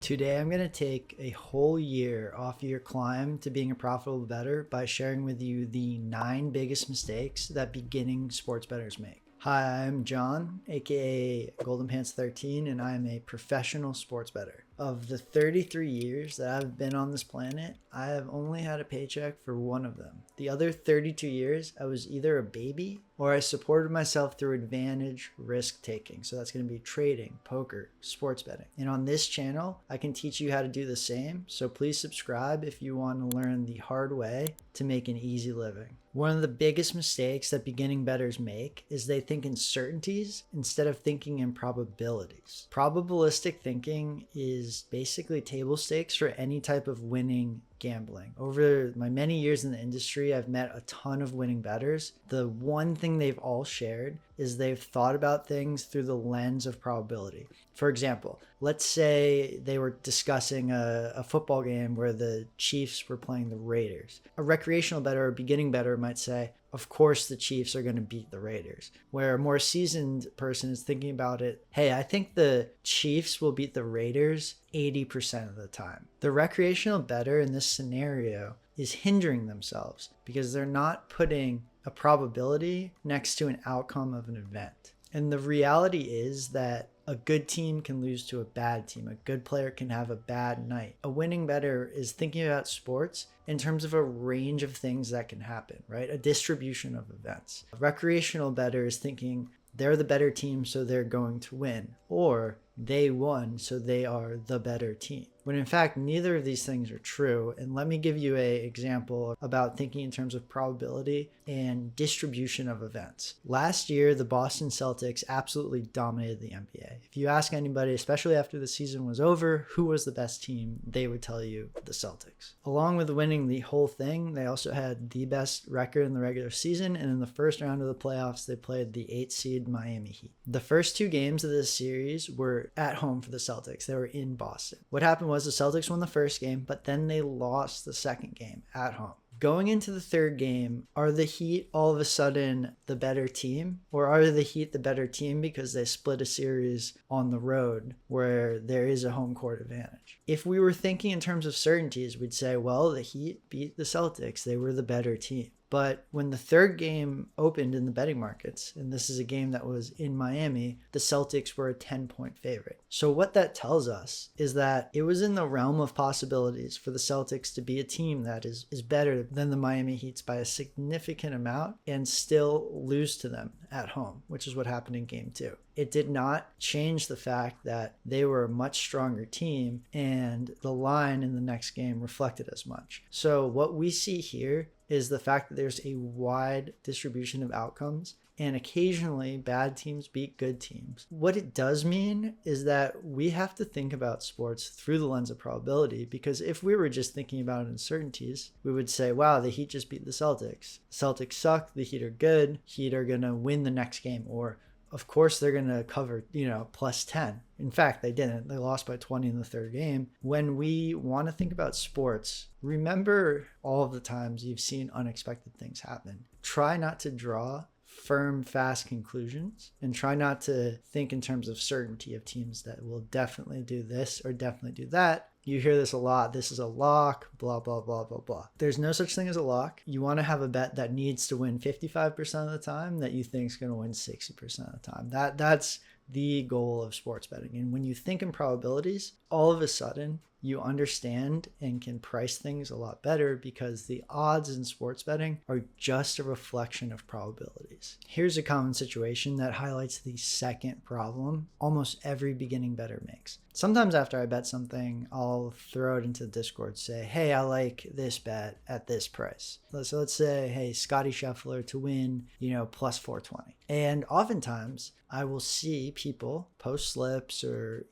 Today, I'm going to take a whole year off your climb to being a profitable bettor by sharing with you the 9 biggest mistakes that beginning sports bettors make. Hi, I'm John, aka Golden Pants 13, and I'm a professional sports bettor. Of the 33 years that I've been on this planet, I have only had a paycheck for one of them. The other 32 years, I was either a baby or I supported myself through advantage risk taking. So that's going to be trading, poker, sports betting. And on this channel, I can teach you how to do the same. So please subscribe if you want to learn the hard way to make an easy living. One of the biggest mistakes that beginning bettors make is they think in certainties instead of thinking in probabilities. Probabilistic thinking is basically table stakes for any type of winning gambling. Over my many years in the industry, I've met a ton of winning bettors. The one thing they've all shared is they've thought about things through the lens of probability. For example, let's say they were discussing a football game where the Chiefs were playing the Raiders. A recreational bettor or beginning bettor might say, of course the Chiefs are going to beat the Raiders. Where a more seasoned person is thinking about it, hey, I think the Chiefs will beat the Raiders 80% of the time. The recreational bettor in this scenario is hindering themselves because they're not putting a probability next to an outcome of an event. And the reality is that a good team can lose to a bad team. A good player can have a bad night. A winning bettor is thinking about sports in terms of a range of things that can happen, right? A distribution of events. A recreational bettor is thinking they're the better team, so they're going to win. Or they won, so they are the better team. When in fact, neither of these things are true. And let me give you an example about thinking in terms of probability and distribution of events. Last year, the Boston Celtics absolutely dominated the NBA. If you ask anybody, especially after the season was over, who was the best team, they would tell you the Celtics. Along with winning the whole thing, they also had the best record in the regular season. And in the first round of the playoffs, they played the 8th seed Miami Heat. The first 2 games of this series were at home for the Celtics. They were in Boston. What happened was the Celtics won the first game, but then they lost the second game at home. Going into the third game, are the Heat all of a sudden the better team? Or are the Heat the better team because they split a series on the road where there is a home court advantage? If we were thinking in terms of certainties, we'd say, well, the Heat beat the Celtics. They were the better team. But when the third game opened in the betting markets, and this is a game that was in Miami, the Celtics were a 10-point favorite. So what that tells us is that it was in the realm of possibilities for the Celtics to be a team that is better than the Miami Heats by a significant amount and still lose to them at home, which is what happened in game 2. It did not change the fact that they were a much stronger team and the line in the next game reflected as much. So what we see here is the fact that there's a wide distribution of outcomes and occasionally bad teams beat good teams. What it does mean is that we have to think about sports through the lens of probability, because if we were just thinking about uncertainties, we would say, wow, the Heat just beat the Celtics. The Celtics suck, the Heat are good, Heat are going to win the next game, or of course they're going to cover, plus 10. In fact, they didn't. They lost by 20 in the third game. When we want to think about sports, remember all of the times you've seen unexpected things happen. Try not to draw firm, fast conclusions and try not to think in terms of certainty of teams that will definitely do this or definitely do that. You hear this a lot. This is a lock, blah, blah, blah, blah, blah. There's no such thing as a lock. You want to have a bet that needs to win 55% of the time that you think is going to win 60% of the time. That's the goal of sports betting. And when you think in probabilities, all of a sudden you understand and can price things a lot better because the odds in sports betting are just a reflection of probabilities. Here's a common situation that highlights the second problem almost every beginning bettor makes. Sometimes after I bet something, I'll throw it into the Discord, say, hey, I like this bet at this price. So let's say, hey, Scotty Scheffler to win, plus 420. And oftentimes I will see people post slips or,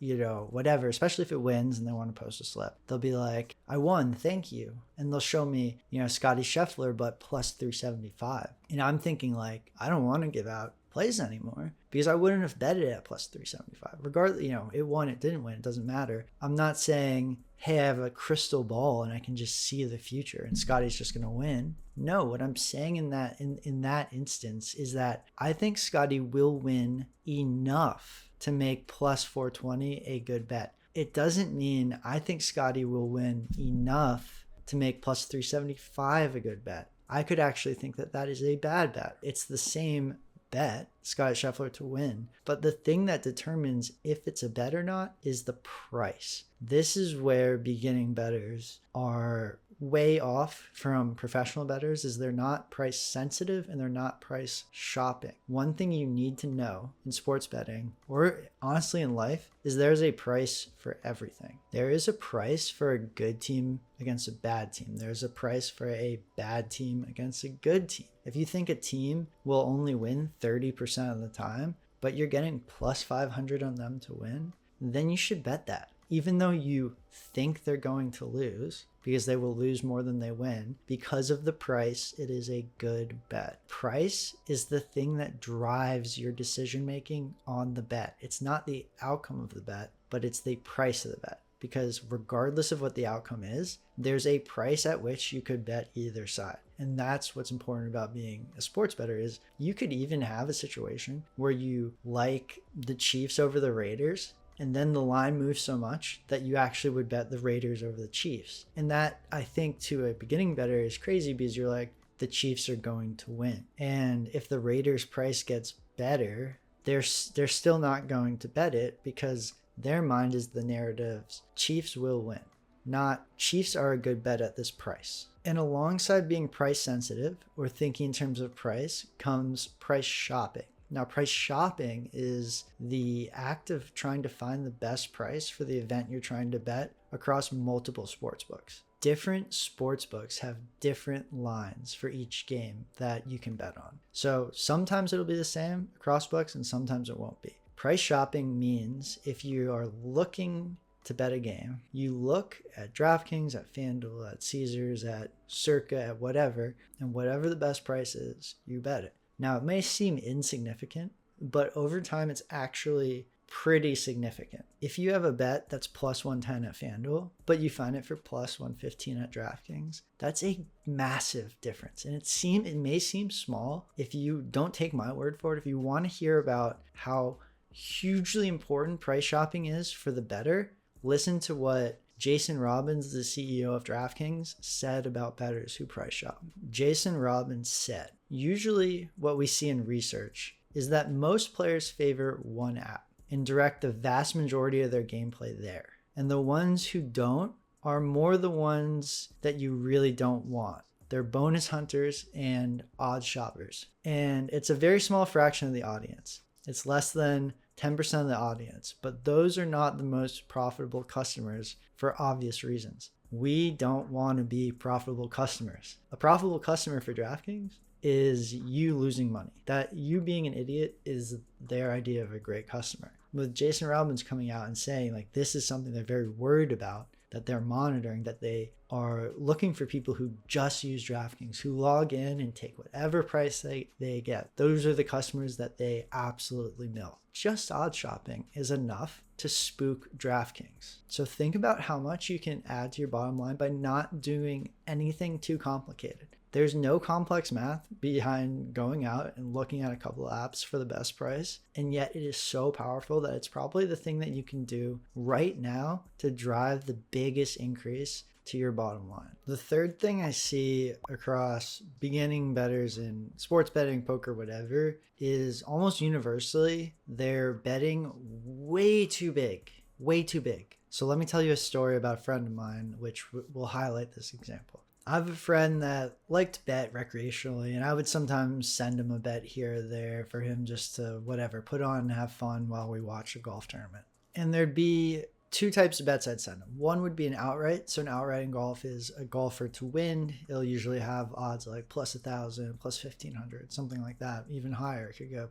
whatever, especially if it wins and they want to post a slip. They'll be like, I won, thank you. And they'll show me, Scotty Scheffler, but plus 375. And I'm thinking like, I don't want to give out plays anymore because I wouldn't have betted it at plus 375. Regardless, it won, it didn't win, it doesn't matter. I'm not saying, hey, I have a crystal ball and I can just see the future and Scotty's just going to win. No, what I'm saying in that instance is that I think Scotty will win enough to make plus 420 a good bet. it doesn't mean I think Scotty will win enough to make plus 375 a good bet. I could actually think that that is a bad bet. It's the same bet, Scotty Scheffler to win, but the thing that determines if it's a bet or not is the price. This is where beginning bettors are way off from professional bettors, is they're not price sensitive and they're not price shopping. One thing you need to know in sports betting, or honestly in life, is there's a price for everything. There is a price for a good team against a bad team. There's a price for a bad team against a good team. If you think a team will only win 30% of the time, but you're getting plus 500 on them to win, then you should bet that. Even though you think they're going to lose, because they will lose more than they win, because of the price, it is a good bet. Price is the thing that drives your decision making on the bet. It's not the outcome of the bet, but it's the price of the bet. Because regardless of what the outcome is, there's a price at which you could bet either side. And that's what's important about being a sports bettor, is you could even have a situation where you like the Chiefs over the Raiders, and then the line moves so much that you actually would bet the Raiders over the Chiefs. And that, I think, to a beginning bettor is crazy, because you're like, the Chiefs are going to win. And if the Raiders price gets better, they're still not going to bet it, because their mind is the narratives Chiefs will win, not Chiefs are a good bet at this price. And alongside being price sensitive or thinking in terms of price comes price shopping. Now, price shopping is the act of trying to find the best price for the event you're trying to bet across multiple sportsbooks. Different sportsbooks have different lines for each game that you can bet on. So sometimes it'll be the same across books and sometimes it won't be. Price shopping means if you are looking to bet a game, you look at DraftKings, at FanDuel, at Caesars, at Circa, at whatever, and whatever the best price is, you bet it. Now, it may seem insignificant, but over time, it's actually pretty significant. If you have a bet that's plus 110 at FanDuel, but you find it for plus 115 at DraftKings, that's a massive difference. And it may seem small if you don't take my word for it. If you want to hear about how hugely important price shopping is for the bettor, listen to what Jason Robbins, the CEO of DraftKings, said about bettors who price shop. Jason Robbins said, usually what we see in research is that most players favor one app and direct the vast majority of their gameplay there. And the ones who don't are more the ones that you really don't want. They're bonus hunters and odds shoppers. And it's a very small fraction of the audience. It's less than 10% of the audience, but those are not the most profitable customers for obvious reasons. We don't want to be profitable customers. A profitable customer for DraftKings is you losing money. That you being an idiot is their idea of a great customer. With Jason Robbins coming out and saying like this is something they're very worried about, that they're monitoring, that they are looking for people who just use DraftKings, who log in and take whatever price they get. Those are the customers that they absolutely mill. Just odds shopping is enough to spook DraftKings. So think about how much you can add to your bottom line by not doing anything too complicated. There's no complex math behind going out and looking at a couple of apps for the best price. And yet it is so powerful that it's probably the thing that you can do right now to drive the biggest increase to your bottom line. The third thing I see across beginning bettors in sports betting, poker, whatever, is almost universally they're betting way too big, way too big. So let me tell you a story about a friend of mine, which will highlight this example. I have a friend that liked to bet recreationally, and I would sometimes send him a bet here or there for him just to whatever, put on and have fun while we watch a golf tournament. And there'd be two types of bets I'd send him. One would be an outright. So an outright in golf is a golfer to win. It'll usually have odds like plus 1,000, plus 1,500, something like that. Even higher, it could go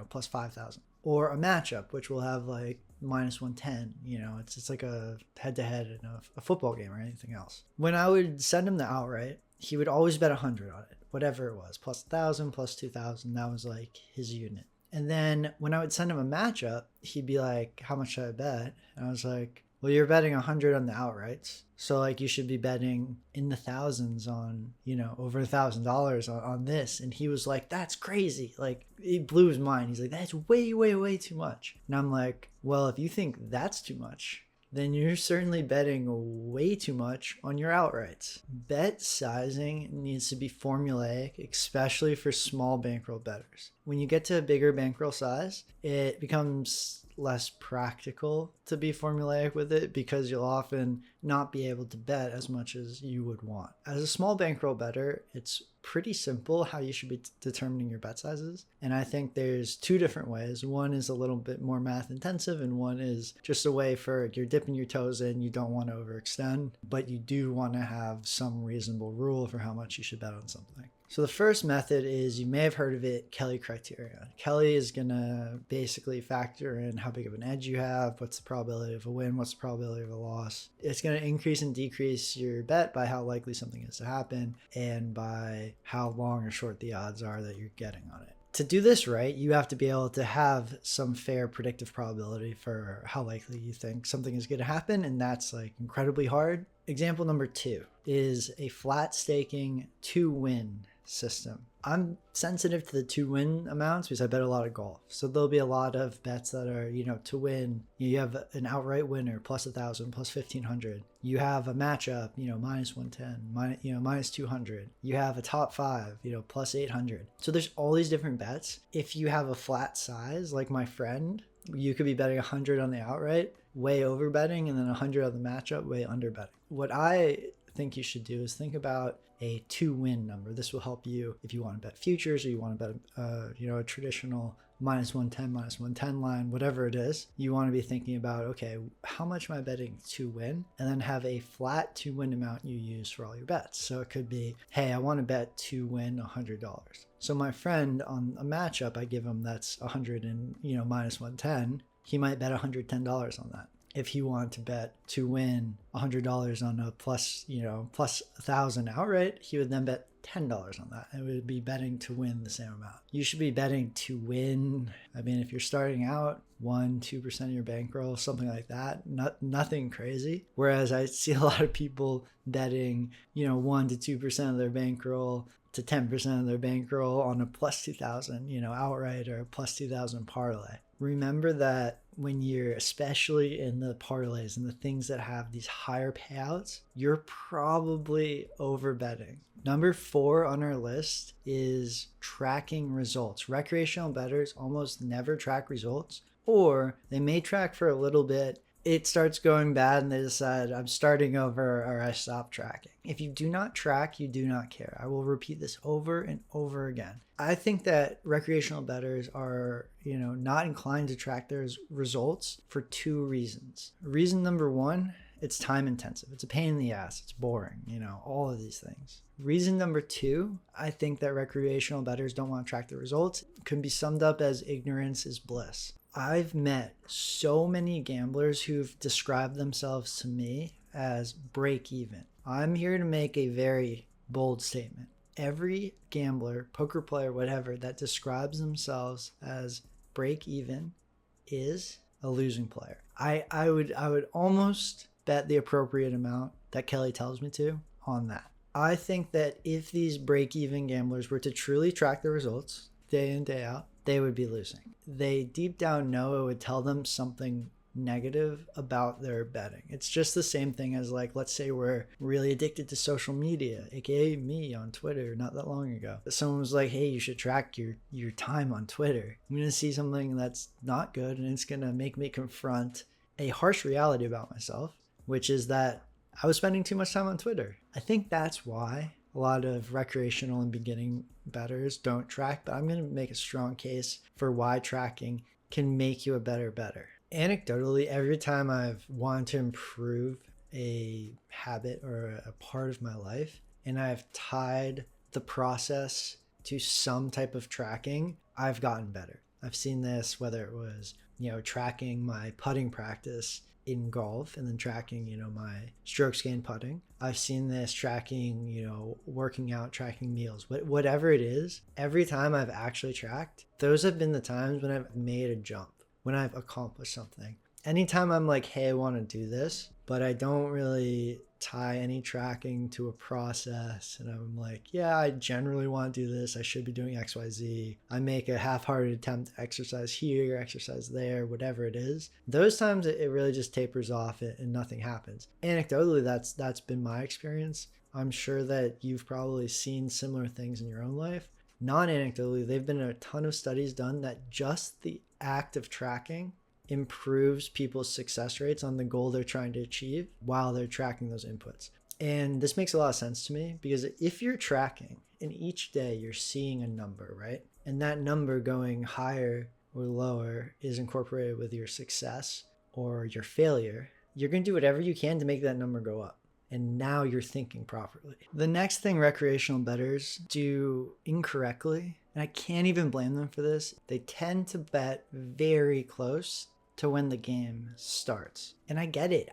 plus 5,000. Or a matchup, which will have like minus 110. It's like a head-to-head in a football game or anything else. When I would send him the outright, he would always bet 100 on it, whatever it was, plus 1,000, plus 2,000. That was like his unit. And then when I would send him a matchup, he'd be like, how much should I bet? And I was like, well, you're betting 100 on the outrights. So like you should be betting in the thousands on, over $1,000 on this. And he was like, that's crazy. Like it blew his mind. He's like, that's way, way, way too much. And I'm like, well, if you think that's too much, then you're certainly betting way too much on your outrights. Bet sizing needs to be formulaic, especially for small bankroll bettors. When you get to a bigger bankroll size, it becomes less practical to be formulaic with it because you'll often not be able to bet as much as you would want. As a small bankroll bettor, it's pretty simple how you should be determining your bet sizes. And I think there's two different ways. One is a little bit more math intensive, and one is just a way for you're dipping your toes in. You don't want to overextend, but you do want to have some reasonable rule for how much you should bet on something. So the first method is, you may have heard of it, Kelly criteria. Kelly is going to basically factor in how big of an edge you have, what's the probability of a win, what's the probability of a loss. It's going to increase and decrease your bet by how likely something is to happen and by how long or short the odds are that you're getting on it. To do this right, you have to be able to have some fair predictive probability for how likely you think something is going to happen, and that's like incredibly hard. Example number 2 is a flat staking 2-win system. I'm sensitive to the 2-win amounts because I bet a lot of golf. So there'll be a lot of bets that are, to win. You have an outright winner, plus 1,000, plus 1,500. You have a matchup, minus 110, minus 200. You have a top 5, plus 800. So there's all these different bets. If you have a flat size, like my friend, you could be betting 100 on the outright, way over betting, and then 100 on the matchup, way under betting. What I think you should do is think about a 2-win number. This will help you if you want to bet futures or you want to bet a traditional minus 110 line, whatever it is. You want to be thinking about, okay, how much am I betting to win? And then have a flat 2-win amount you use for all your bets. So it could be, hey, I want to bet to win $100. So my friend on a matchup, I give him that's 100 and minus 110. He might bet $110 on that. If he wanted to bet to win $100 on a plus 1,000 outright, he would then bet $10 on that. It would be betting to win the same amount. You should be betting to win. I mean, if you're starting out 1-2% of your bankroll, something like that, nothing crazy. Whereas I see a lot of people betting, 1 to 2% of their bankroll to 10% of their bankroll on a plus 2,000, outright, or a plus 2,000 parlay. Remember that when you're especially in the parlays and the things that have these higher payouts, you're probably over betting. Number 4 on our list is tracking results. Recreational bettors almost never track results, or they may track for a little bit. It starts going bad and they decide, I'm starting over, or I stop tracking. If you do not track, you do not care. I will repeat this over and over again. I think that recreational bettors are, not inclined to track their results for 2 reasons. Reason number 1, it's time intensive. It's a pain in the ass. It's boring, all of these things. Reason number 2, I think that recreational bettors don't want to track the results. It can be summed up as ignorance is bliss. I've met so many gamblers who've described themselves to me as break even. I'm here to make a very bold statement. Every gambler, poker player, whatever, that describes themselves as break even is a losing player. I would almost bet the appropriate amount that Kelly tells me to on that. I think that if these break even gamblers were to truly track the results day in, day out, they would be losing. They deep down know it would tell them something negative about their betting. It's just the same thing as, like, let's say we're really addicted to social media, aka me on Twitter not that long ago. Someone was like, hey, you should track your time on Twitter. I'm going to see something that's not good, and it's going to make me confront a harsh reality about myself, which is that I was spending too much time on Twitter. I think that's why a lot of recreational and beginning bettors don't track, but I'm going to make a strong case for why tracking can make you a better bettor. Anecdotally, every time I've wanted to improve a habit or a part of my life, and I've tied the process to some type of tracking, I've gotten better. I've seen this, whether it was, tracking my putting practice in golf and then tracking, my strokes gained putting. I've seen this tracking, working out, tracking meals, whatever it is. Every time I've actually tracked, those have been the times when I've made a jump, when I've accomplished something. anytime I'm like, hey, I want to do this, but I don't really tie any tracking to a process, and I'm like, yeah, I generally want to do this, I should be doing XYZ, I make a half-hearted attempt to exercise here, exercise there, whatever it is, those times it really just tapers off and nothing happens. Anecdotally, that's been my experience. I'm sure that you've probably seen similar things in your own life. Non-anecdotally, there've been a ton of studies done that just the act of tracking improves people's success rates on the goal they're trying to achieve while they're tracking those inputs. And this makes a lot of sense to me, because if you're tracking and each day you're seeing a number, right? And that number going higher or lower is incorporated with your success or your failure, you're going to do whatever you can to make that number go up. And now you're thinking properly. The next thing recreational bettors do incorrectly, and I can't even blame them for this, they tend to bet very close to when the game starts. And I get it,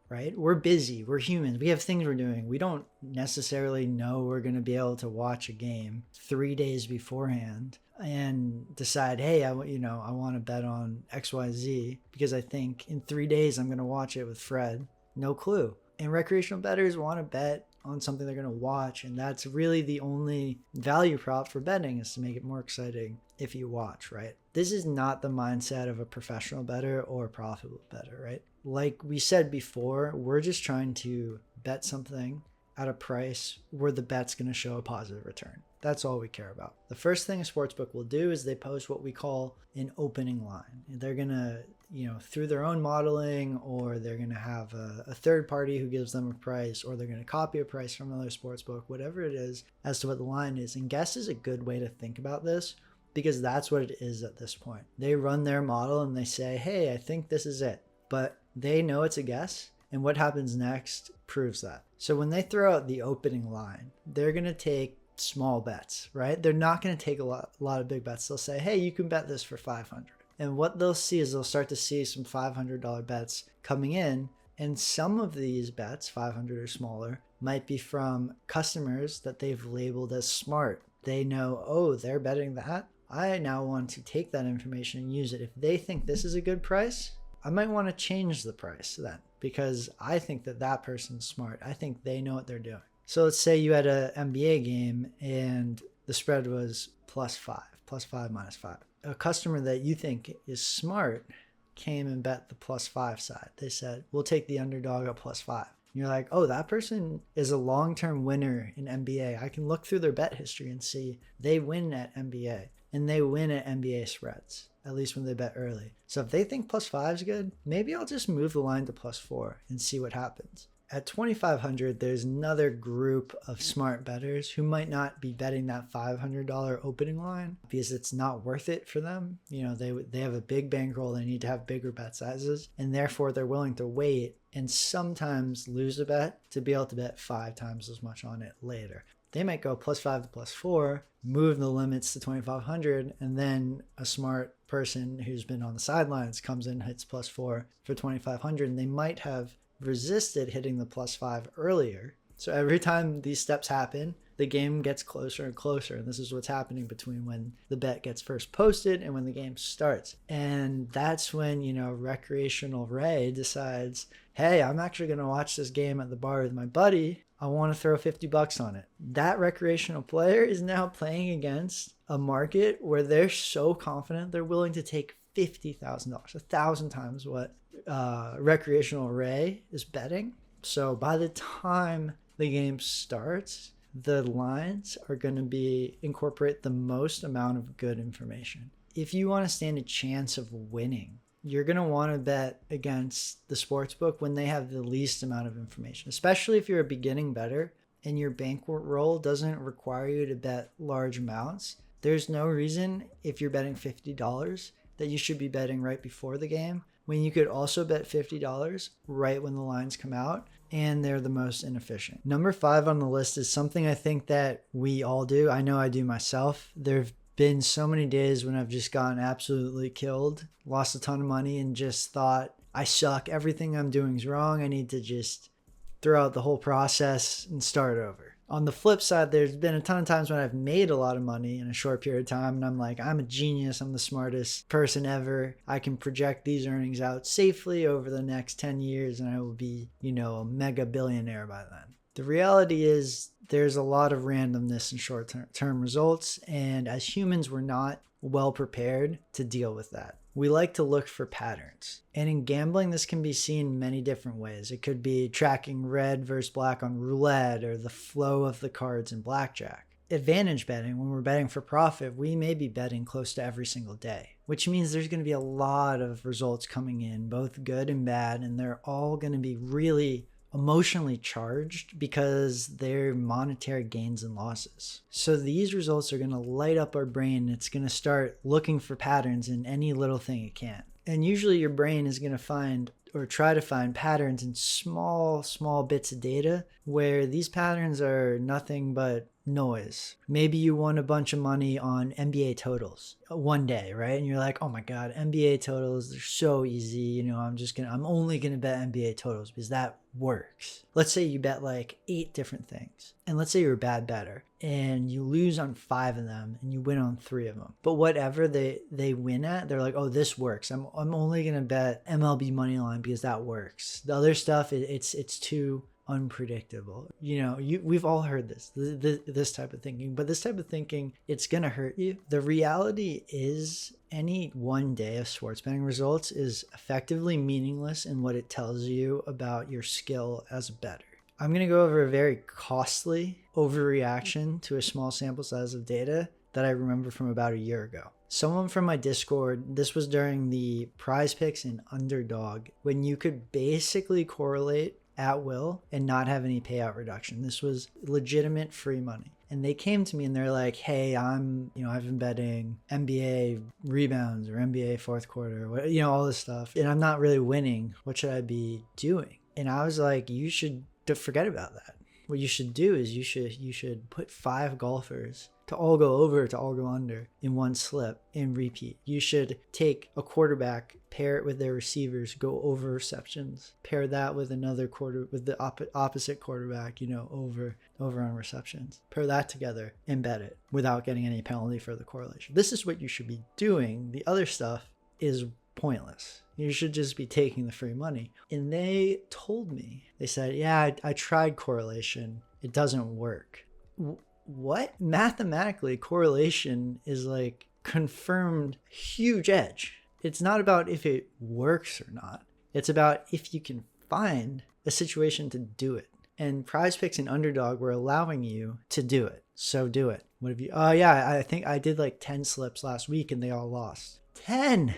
right? We're busy, we're humans, we have things we're doing. We don't necessarily know we're going to be able to watch a game 3 days beforehand and decide, hey, I want to bet on XYZ because I think in 3 days I'm going to watch it with Fred. No clue. And recreational bettors want to bet on something they're going to watch, and that's really the only value prop for betting, is to make it more exciting if you watch, right? This is not the mindset of a professional bettor or a profitable bettor, right? Like we said before, we're just trying to bet something at a price where the bet's going to show a positive return. That's all we care about. The first thing a sportsbook will do is they post what we call an opening line. They're going to, through their own modeling, or they're going to have a third party who gives them a price, or they're going to copy a price from another sportsbook, whatever it is, as to what the line is. And guess is a good way to think about this, because that's what it is at this point. They run their model and they say, hey, I think this is it. But they know it's a guess, and what happens next proves that. So when they throw out the opening line, they're going to take small bets, right? They're not going to take a lot of big bets. They'll say, hey, you can bet this for 500. And what they'll see is they'll start to see some $500 bets coming in. And some of these bets, 500 or smaller, might be from customers that they've labeled as smart. They know, oh, they're betting that. I now want to take that information and use it. If they think this is a good price, I might want to change the price then, because I think that person's smart. I think they know what they're doing. So let's say you had an NBA game and the spread was +5, +5, -5. A customer that you think is smart came and bet the +5 side. They said, we'll take the underdog at +5. And you're like, oh, that person is a long-term winner in NBA. I can look through their bet history and see they win at NBA, and they win at NBA spreads, at least when they bet early. So if they think +5 is good, maybe I'll just move the line to +4 and see what happens. At 2,500, there's another group of smart bettors who might not be betting that $500 opening line because it's not worth it for them. They have a big bankroll, they need to have bigger bet sizes, and therefore they're willing to wait and sometimes lose a bet to be able to bet 5 times as much on it later. They might go +5 to +4, move the limits to 2,500, and then a smart person who's been on the sidelines comes in, hits +4 for 2,500, and they might have resisted hitting the +5 earlier. So every time these steps happen, the game gets closer and closer. And this is what's happening between when the bet gets first posted and when the game starts. And that's when, recreational Ray decides, hey, I'm actually going to watch this game at the bar with my buddy. I want to throw $50 on it. That recreational player is now playing against a market where they're so confident they're willing to take $50,000, 1,000 times what recreational Ray is betting. So by the time the game starts, the lines are going to incorporate the most amount of good information. If you want to stand a chance of winning, you're going to want to bet against the sportsbook when they have the least amount of information, especially if you're a beginning bettor and your bankroll doesn't require you to bet large amounts. There's no reason, if you're betting $50, that you should be betting right before the game, when you could also bet $50 right when the lines come out, and they're the most inefficient. Number 5 on the list is something I think that we all do. I know I do myself. There've been so many days when I've just gotten absolutely killed, lost a ton of money, and just thought, I suck. Everything I'm doing is wrong. I need to just throw out the whole process and start over. On the flip side, there's been a ton of times when I've made a lot of money in a short period of time and I'm like, I'm a genius, I'm the smartest person ever. I can project these earnings out safely over the next 10 years and I will be, a mega billionaire by then. The reality is there's a lot of randomness in short-term results, and as humans, we're not well prepared to deal with that. We like to look for patterns. And in gambling, this can be seen many different ways. It could be tracking red versus black on roulette or the flow of the cards in blackjack. Advantage betting, when we're betting for profit, we may be betting close to every single day, which means there's going to be a lot of results coming in, both good and bad, and they're all going to be really emotionally charged because they're monetary gains and losses. So these results are going to light up our brain. It's going to start looking for patterns in any little thing it can. And usually your brain is going to find or try to find patterns in small bits of data where these patterns are nothing but noise. Maybe you won a bunch of money on NBA totals one day, right? And you're like, oh my God, NBA totals, they're so easy. I'm only going to bet NBA totals because that works. Let's say you bet like 8 different things. And let's say you're a bad bettor and you lose on 5 of them and you win on 3 of them. But whatever they win at, they're like, oh, this works. I'm only going to bet MLB money line because that works. The other stuff, it's too unpredictable. We've all heard this type of thinking, but this type of thinking, it's gonna hurt you. The reality is any one day of sports betting results is effectively meaningless in what it tells you about your skill as a bettor. I'm gonna go over a very costly overreaction to a small sample size of data that I remember from about a year ago. Someone from my Discord, this was during the Prize Picks and Underdog, when you could basically correlate at will and not have any payout reduction. This was legitimate free money. And they came to me and they're like, hey, I've been betting NBA rebounds or NBA fourth quarter, all this stuff. And I'm not really winning. What should I be doing? And I was like, you should forget about that. What you should do is you should put 5 golfers to all go over, to all go under in one slip and repeat. You should take a quarterback, pair it with their receivers, go over receptions, pair that with another with the opposite quarterback, over on receptions. Pair that together and bet it without getting any penalty for the correlation. This is what you should be doing. The other stuff is pointless. You should just be taking the free money. And they told me, they said, yeah, I tried correlation. It doesn't work. What? Mathematically, correlation is like confirmed huge edge. It's not about if it works or not. It's about if you can find a situation to do it. And Prize Picks and Underdog were allowing you to do it. So do it. What have you? Oh yeah, I think I did like 10 slips last week and they all lost. 10.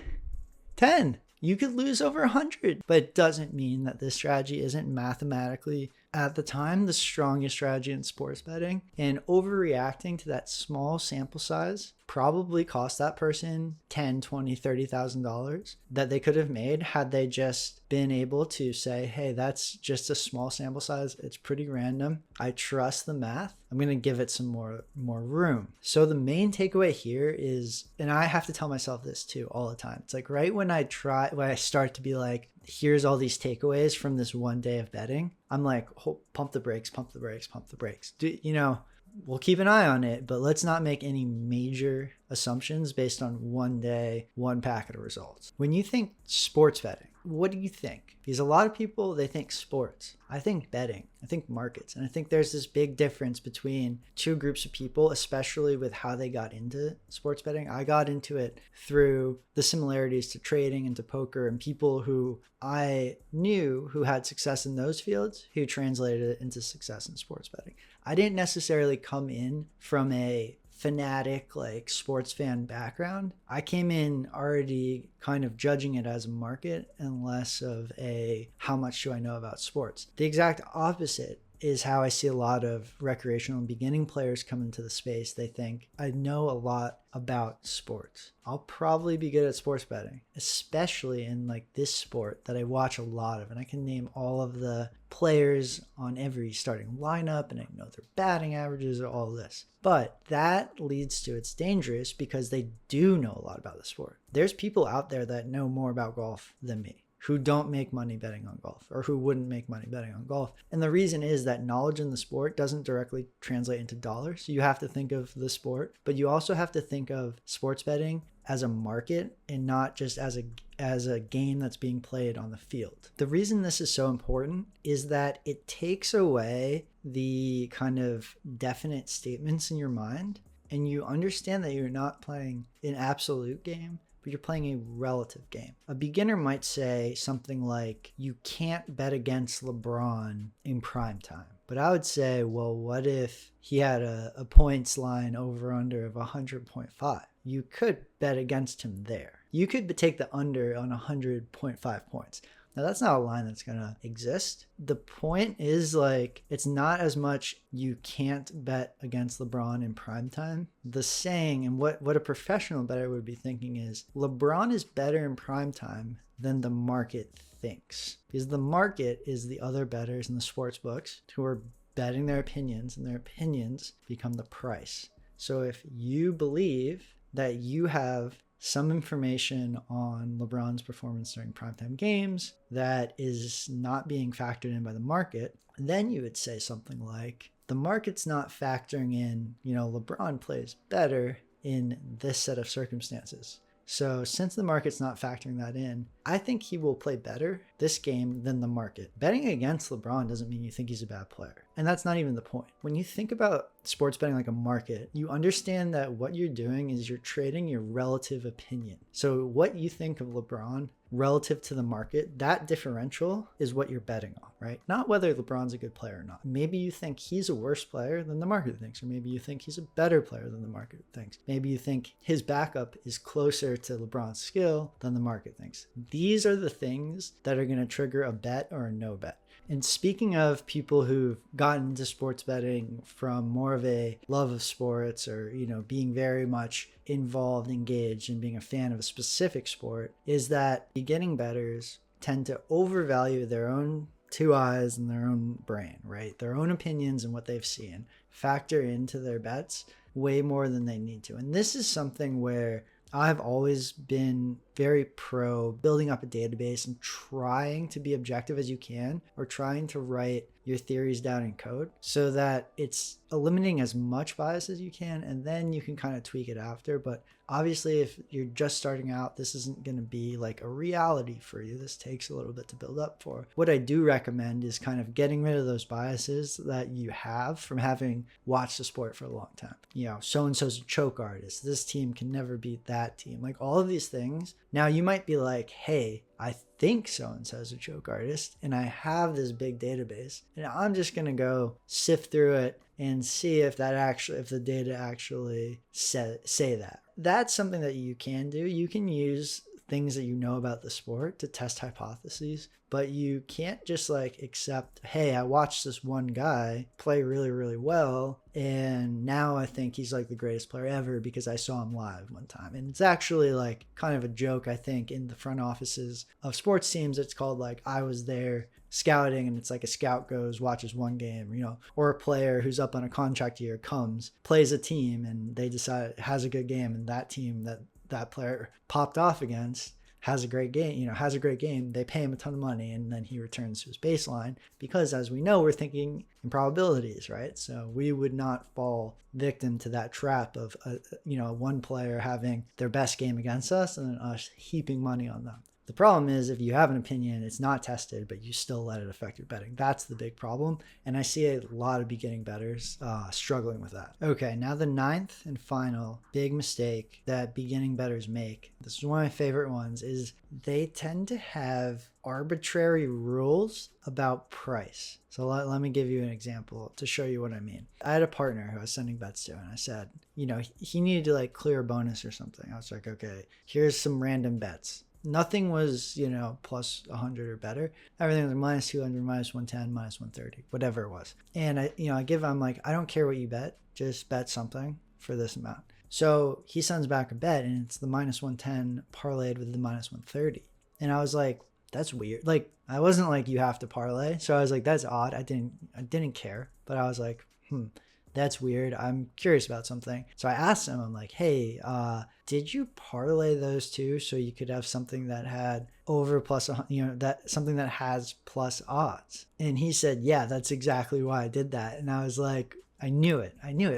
You could lose over 100, but it doesn't mean that this strategy isn't mathematically, at the time, the strongest strategy in sports betting. And overreacting to that small sample size probably cost that person $10,000, $20,000, $30,000 that they could have made had they just been able to say, hey, that's just a small sample size. It's pretty random. I trust the math. I'm going to give it some more room. So the main takeaway here is, and I have to tell myself this too all the time. It's like right when I start to be like, here's all these takeaways from this one day of betting, I'm like, pump the brakes. We'll keep an eye on it, but let's not make any major assumptions based on one day, one packet of results. When you think sports betting, what do you think? Because a lot of people, they think sports. I think betting. I think markets. And I think there's this big difference between two groups of people, especially with how they got into sports betting. I got into it through the similarities to trading and to poker and people who I knew who had success in those fields who translated it into success in sports betting. I didn't necessarily come in from a fanatic like sports fan background. I came in already kind of judging it as a market and less of a how much do I know about sports. The exact opposite is how I see a lot of recreational and beginning players come into the space. They think, I know a lot about sports. I'll probably be good at sports betting, especially in like this sport that I watch a lot of. And I can name all of the players on every starting lineup and I know their batting averages or all this. But that leads to it's dangerous because they do know a lot about the sport. There's people out there that know more about golf than me. who don't make money betting on golf or who wouldn't make money betting on golf. And the reason is that knowledge in the sport doesn't directly translate into dollars. You have to think of the sport, but you also have to think of sports betting as a market and not just as a game that's being played on the field. The reason this is so important is that it takes away the kind of definite statements in your mind, and you understand that you're not playing an absolute game, but you're playing a relative game. A beginner might say something like, you can't bet against LeBron in prime time. But I would say, well, what if he had a points line over under of 100.5? You could bet against him there. You could take the under on 100.5 points. Now, that's not a line that's going to exist. The point is, like, it's not as much you can't bet against LeBron in prime time. The saying, and what a professional bettor would be thinking is, LeBron is better in prime time than the market thinks. Because the market is the other bettors in the sports books who are betting their opinions, and their opinions become the price. So if you believe that you have some information on LeBron's performance during primetime games that is not being factored in by the market, then you would say something like, the market's not factoring in, LeBron plays better in this set of circumstances. So since the market's not factoring that in, I think he will play better this game than the market. Betting against LeBron doesn't mean you think he's a bad player. And that's not even the point. When you think about sports betting like a market, you understand that what you're doing is you're trading your relative opinion. So what you think of LeBron relative to the market, that differential is what you're betting on, right? Not whether LeBron's a good player or not. Maybe you think he's a worse player than the market thinks, or maybe you think he's a better player than the market thinks. Maybe you think his backup is closer to LeBron's skill than the market thinks. These are the things that are going to trigger a bet or a no bet. And speaking of people who've gotten into sports betting from more of a love of sports, or, being very much involved, engaged, and being a fan of a specific sport, is that beginning bettors tend to overvalue their own two eyes and their own brain, right? Their own opinions and what they've seen factor into their bets way more than they need to. And this is something where I've always been very pro building up a database and trying to be objective as you can, or trying to write your theories down in code so that it's eliminating as much bias as you can, and then you can kind of tweak it after. But obviously, if you're just starting out, this isn't going to be like a reality for you. This takes a little bit to build up for. What I do recommend is kind of getting rid of those biases that you have from having watched the sport for a long time. So-and-so's a choke artist. This team can never beat that team. Like all of these things. Now you might be like, hey, I think so-and-so is a choke artist, and I have this big database, and I'm just going to go sift through it and see if the data actually say that. That's something that you can do. You can use things that you know about the sport to test hypotheses, but you can't just accept, hey, I watched this one guy play really, really well, and now I think he's the greatest player ever because I saw him live one time. And it's actually kind of a joke, I think, in the front offices of sports teams. It's called I was there scouting, and it's a scout goes, watches one game, or a player who's up on a contract year comes, plays a team, and they decide has a good game, and that team that player popped off against has a great game, they pay him a ton of money, and then he returns to his baseline, because as we know, we're thinking in probabilities, right? So we would not fall victim to that trap of one player having their best game against us and then us heaping money on them. The problem is if you have an opinion, it's not tested, but you still let it affect your betting. That's the big problem. And I see a lot of beginning bettors struggling with that. Okay, now the ninth and final big mistake that beginning bettors make, this is one of my favorite ones, is they tend to have arbitrary rules about price. So let me give you an example to show you what I mean. I had a partner who I was sending bets to, and I said, he needed to clear a bonus or something. I was like, okay, here's some random bets. Nothing was, plus 100 or better. Everything was minus 200, minus 110, minus 130, whatever it was. And I'm like, I don't care what you bet, just bet something for this amount. So he sends back a bet, and it's the minus 110 parlayed with the minus 130. And I was like, that's weird. I wasn't like, you have to parlay. So I was like, that's odd. I didn't care, but I was like, that's weird. I'm curious about something. So I asked him, I'm like, hey, did you parlay those two so you could have something that had over plus, that something that has plus odds? And he said, yeah, that's exactly why I did that. And I was like, I knew it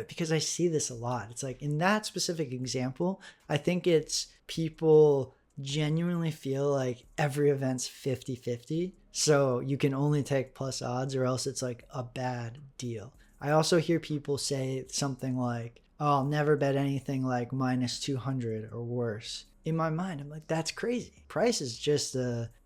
because I see this a lot. It's like in that specific example, I think it's people genuinely feel like every event's 50-50. So you can only take plus odds or else it's like a bad deal. I also hear people say something like, oh, I'll never bet anything like minus 200 or worse. In my mind, I'm like, that's crazy. Price is just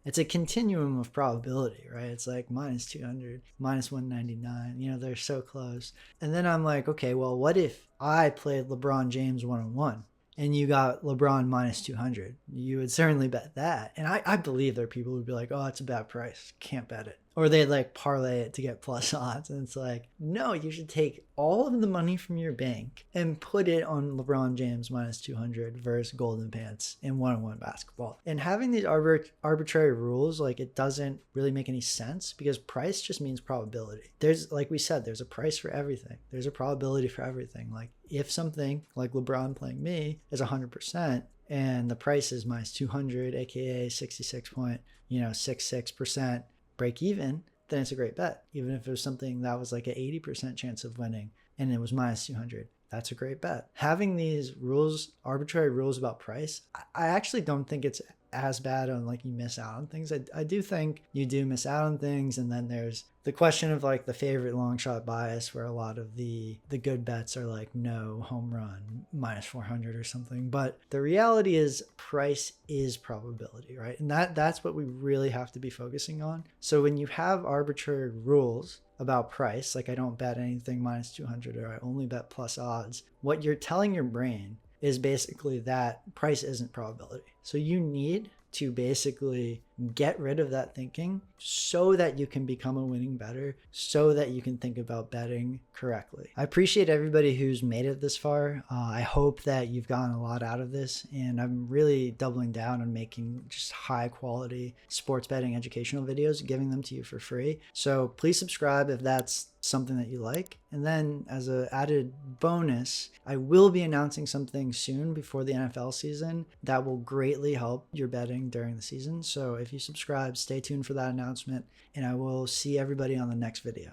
it's a continuum of probability, right? It's like minus 200, minus 199, they're so close. And then I'm like, okay, well, what if I played LeBron James one-on-one and you got LeBron minus 200? You would certainly bet that. And I believe there are people who'd be like, oh, it's a bad price, can't bet it. Or they'd like parlay it to get plus odds. And it's like, no, you should take all of the money from your bank and put it on LeBron James minus 200 versus Golden Pants in one-on-one basketball. And having these arbitrary rules, like, it doesn't really make any sense because price just means probability. There's, like we said, there's a price for everything. There's a probability for everything. Like if something like LeBron playing me is 100%, and the price is minus 200, aka 66.66% break even, then it's a great bet. Even if it was something that was like an 80% chance of winning and it was minus 200, that's a great bet. Having these rules, arbitrary rules about price, I actually don't think it's as bad on like you miss out on things. I do think you do miss out on things. And then there's the question of like the favorite long shot bias where a lot of the good bets are like no home run minus 400 or something. But the reality is price is probability, right? And that's what we really have to be focusing on. So when you have arbitrary rules about price, like I don't bet anything minus 200 or I only bet plus odds, what you're telling your brain is basically that price isn't probability. So you need to basically get rid of that thinking so that you can become a winning bettor, so that you can think about betting correctly. I appreciate everybody who's made it this far. I hope that you've gotten a lot out of this, and I'm really doubling down on making just high quality sports betting educational videos, giving them to you for free. So please subscribe if that's something that you like. And then as an added bonus, I will be announcing something soon before the NFL season that will greatly help your betting during the season. So if you subscribe, stay tuned for that announcement, and I will see everybody on the next video.